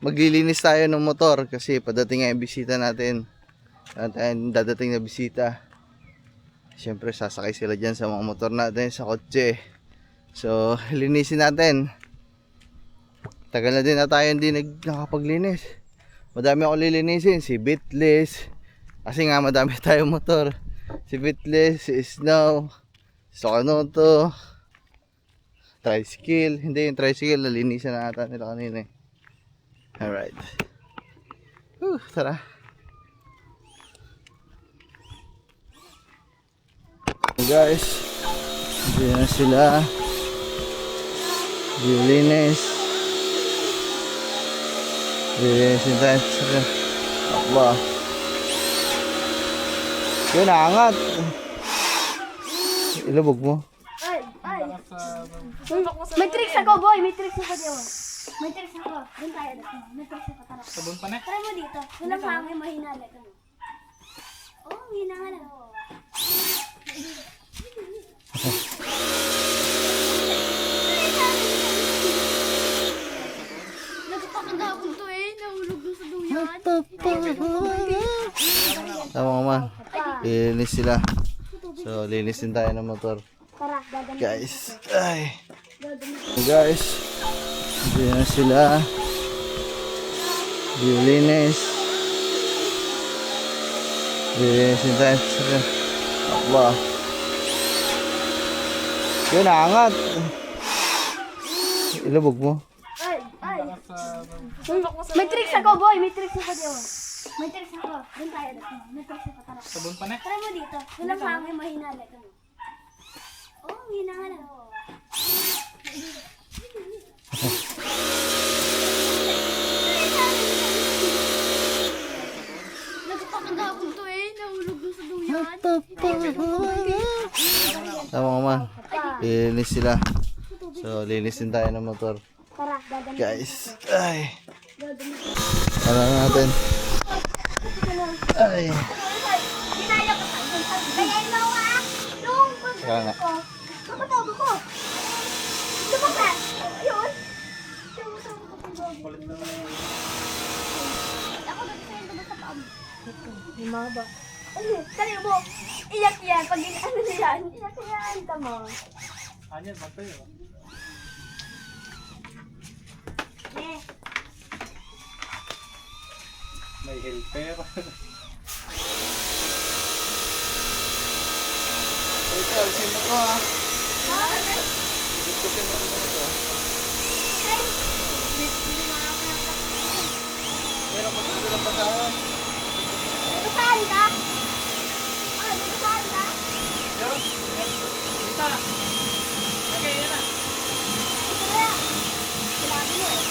maglilinis tayo ng motor kasi padating nga yung bisita natin at dadating na bisita. Siyempre sasakay sila dyan sa mga motor natin sa kotse, so linisin natin. Tagal na din na tayo hindi nakapaglinis. Madami ako lilinisin, si Bitless kasi nga madami tayong motor, si Bitless, si Snow, Sokanoto, tricycle. Hindi, yung tricycle nalinisan na ata nila kanina eh. Alright. Tara. Guys, hindi na sila. Lilinis. Lilinisin tayo. Aba. Yun, naangat. Ilubog mo. May tricks ako, boy. May tricks ako dito. May tricks ako. Doon tayo. May tricks ako. Tara. Sabon pa na? Tara mo dito. Walang hangin, mahinala. Oh, hinala. Nagpakanda ako to eh. Nahulog doon sa duyan. Tama ka man. Lilinis sila. So, linis din tayo ng motor. Tara, gaganap. Guys. Ay. Guys. Hindi na sila. Lilinis. Lilinis din tayo. Aba. Yun, naangat. Ilubog mo. Ay. May tricks ako, boy. May tricks ako dito. May tricks ako. Doon tayo. May tricks ako. Tara. Sabon pa na? Tara mo dito. Walang hangin, mahinala. Oh, hinala. Nagpakanda ako to eh. Nahulog doon sa duyan. Tama ka man. Lilinis sila. So, linis din tayo ng motor. Tara, gaganap. Guys. Ay. Ano natin? Ay. Hinala ko sa kaya mo ah. Nung Kaya nga. ko. Kapatago ko. Lumakas. Ayun. Ako dito sa yung sa paa mo. Himaba. Kali mo. Iyak yan. Pag ano yan. Iyak yan. Tama. Anyan, matayo. May helper. Ito, sino ko ha? Gusto mo ito. Pero magkano lang pa tayo? Dito saan ka? Dito saan ka? Kaya, sinabi mo eh.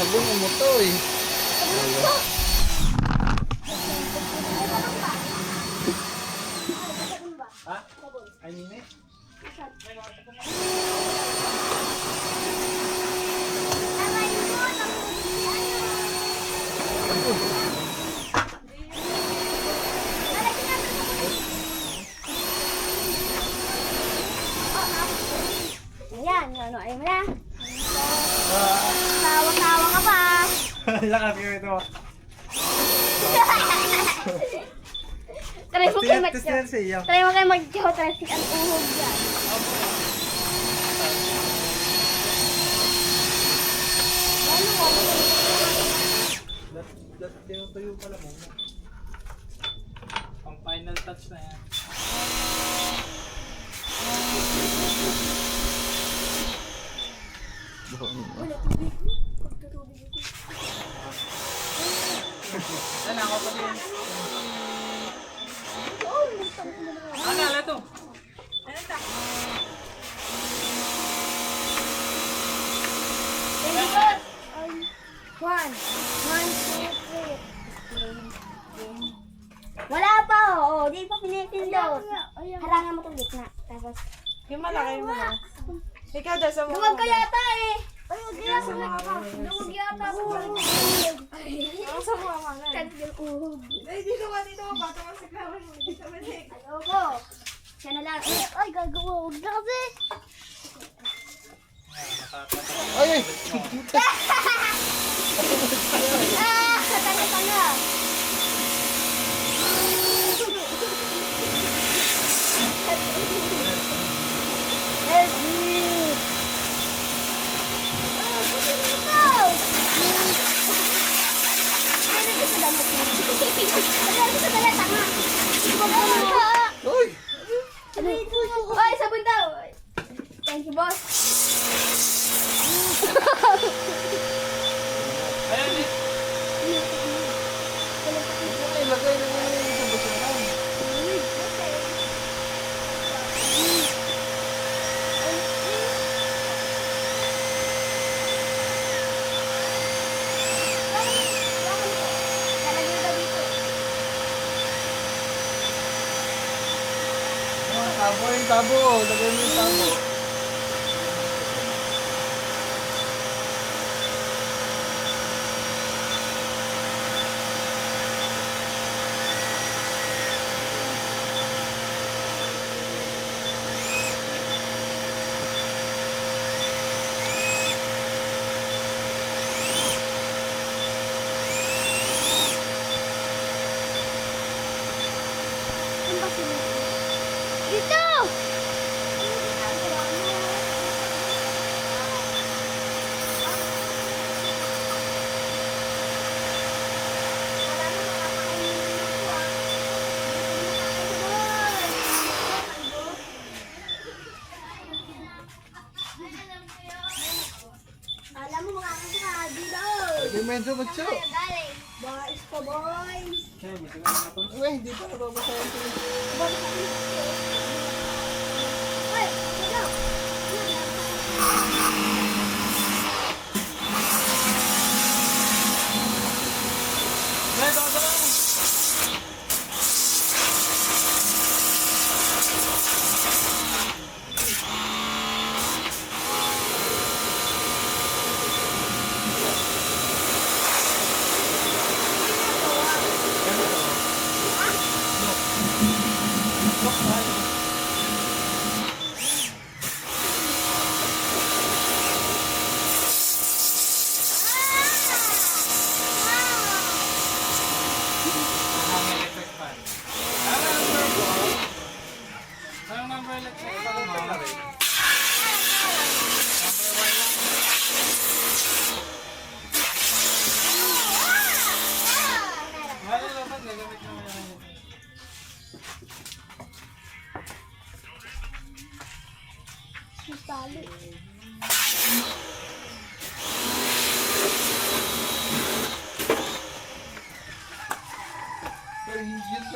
Sabon mo to eh. Ay, nini. Ayan, ano, ayaw mo na. Tawa-tawa ka pa. Lakas yun ito. Try mo kayo Testing mag-joke. sa iyo. Try mo kayo mag-joke. Try ang uhog yan. Ano mo? Tinutuyo pala mo. Pang final touch na yan. Wala tubig. Pagtutubig ito. Ano ako pa din? Oh, nagtapos na naman. Ano, ala to? Very good. One. One, two, three. Wala pa, oh. Di pa pinipindot. Harangan mo itong gitna. Tapos, Yung malaki mo na. Ikaw daw sa duwag ka yata eh. Duwag yata. Duwag yata. Ang sa mga mga. Kandil uhog. Ay, dito ka, dito ka. Bato ka sa kawan mo. Dito ka na. Ayoko. Siya na lang. Ay, gagawa. Huwag na kasi. Ay! Tanga-tanga. Let's eat. Uy! Oy, sabon daw. Thank you, boss. Ilagay na nga yung sa basunan. Lalagyan daw dito. Tabo yung tabo. Lagay mo yung tabo. Dito! Alam mo mga kasadi daw. Lagay mo yan sa batso. Galing. Boys ko, boys. Uy, hindi pa nababasayan ko. Ay, ano?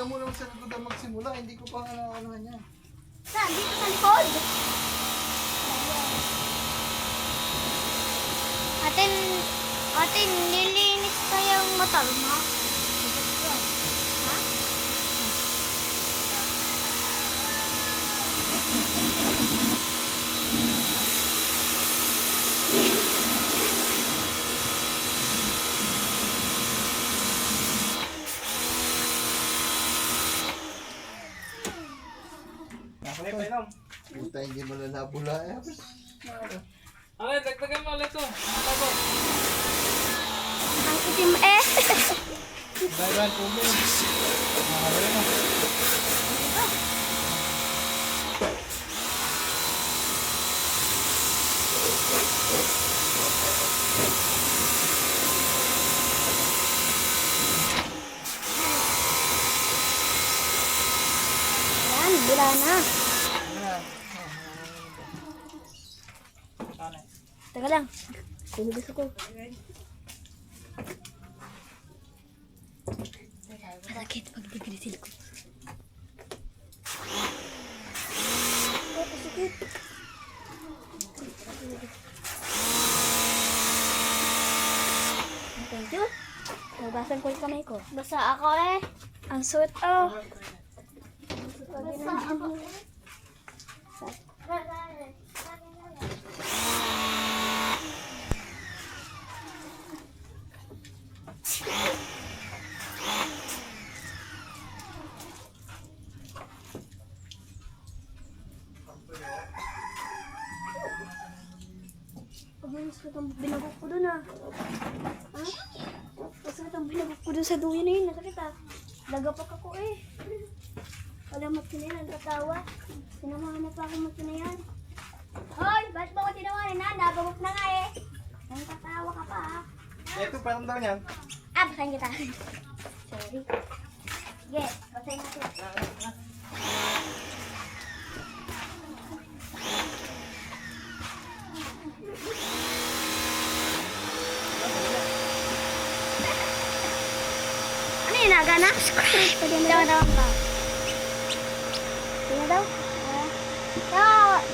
Ikaw muna sa likod ang magsimula, hindi ko pa ano yan. Saan? Dito sa likod. Atin, nilinis kayang mata mo? Ha? Puta, hindi mo na nabula eh. Okay, dagdagan mo ulit to. Tapos. Ang itim eh. Dagdagan po mo. Yan, bila na. Teka lang. Kulugas ako. Sakit pag digrisil ko. Oh, sakit. Thank you. Nabasan ko yung kamay ko. Basa ako eh. Ang suot oh. Basa ako. Masakit ang binagok ko dun ah. Ha? Masakit ang binagok ko dun sa duyan na yun. Nasakit ah. Lagapak ako eh. Wala magkinayan, tatawa. Sinamahan mo pa ako magkinayan. Hoy! Ba't mo ko tinawanan na? Nabagok na nga eh. Nang tatawa ka pa ah. Ito, parang daw niyan. Ah, basahin kita. Sorry. Sige, basahin natin. Ano yun, nagana? Tawa ba? Sino daw?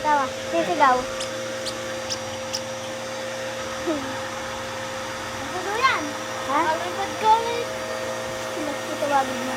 Tawa. Sisigaw. Ano yan? Ha? Alipad ka ulit. Pinagtitawagin mo.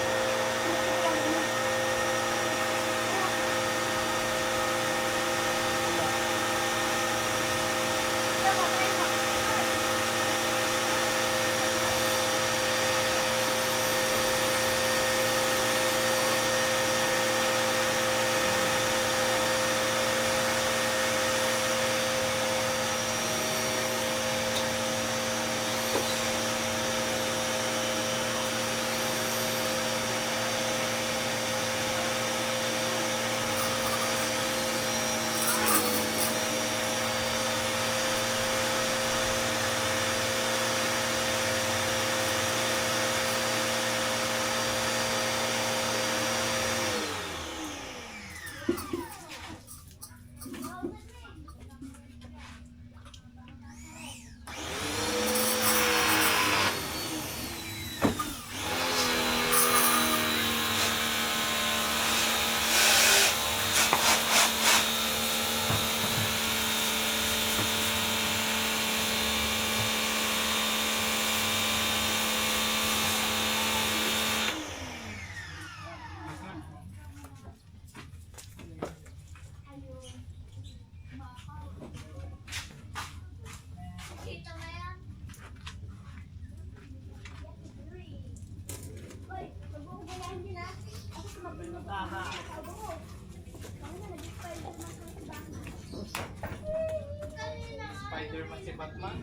Spider-Man si Batman.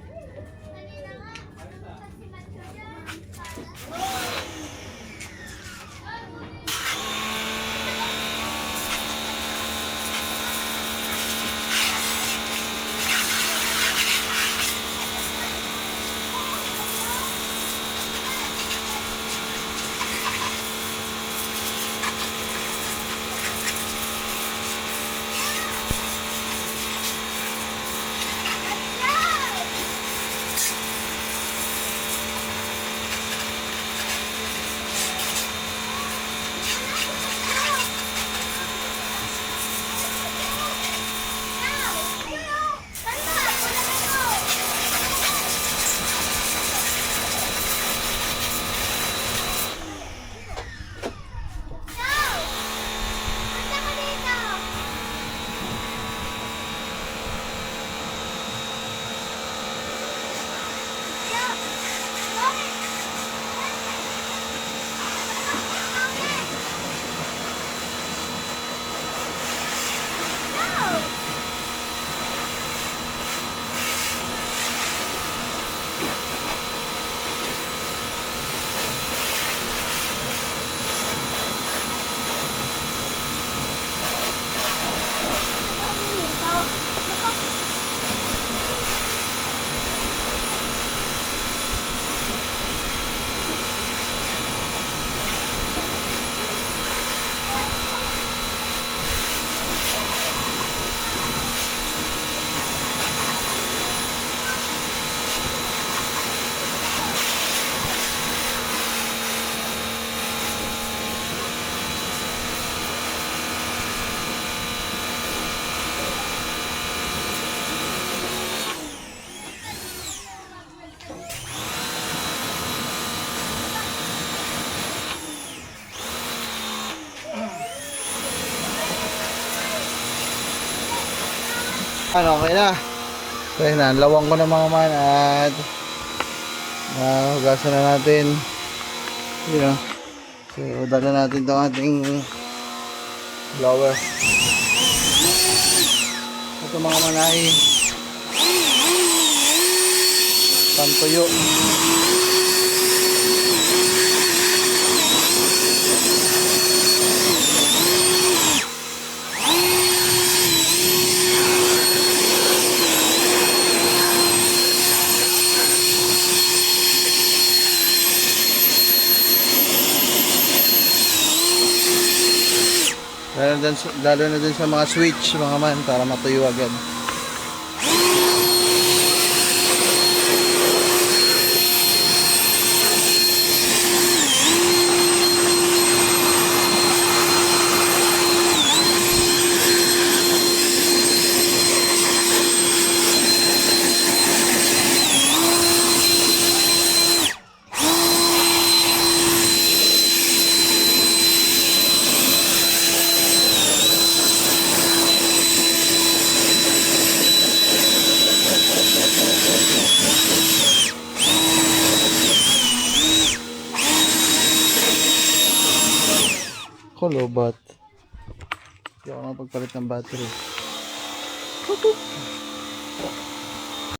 Ano, okay na. Okay na, lawang ko na mga man at hugasan na natin. You know. So, dala natin itong ating blower. Ito mga manay. Pantuyo. Lalo na dun sa mga switch mga man para matuyo agad. Kolobat. Hindi ako makapagpalit ng battery.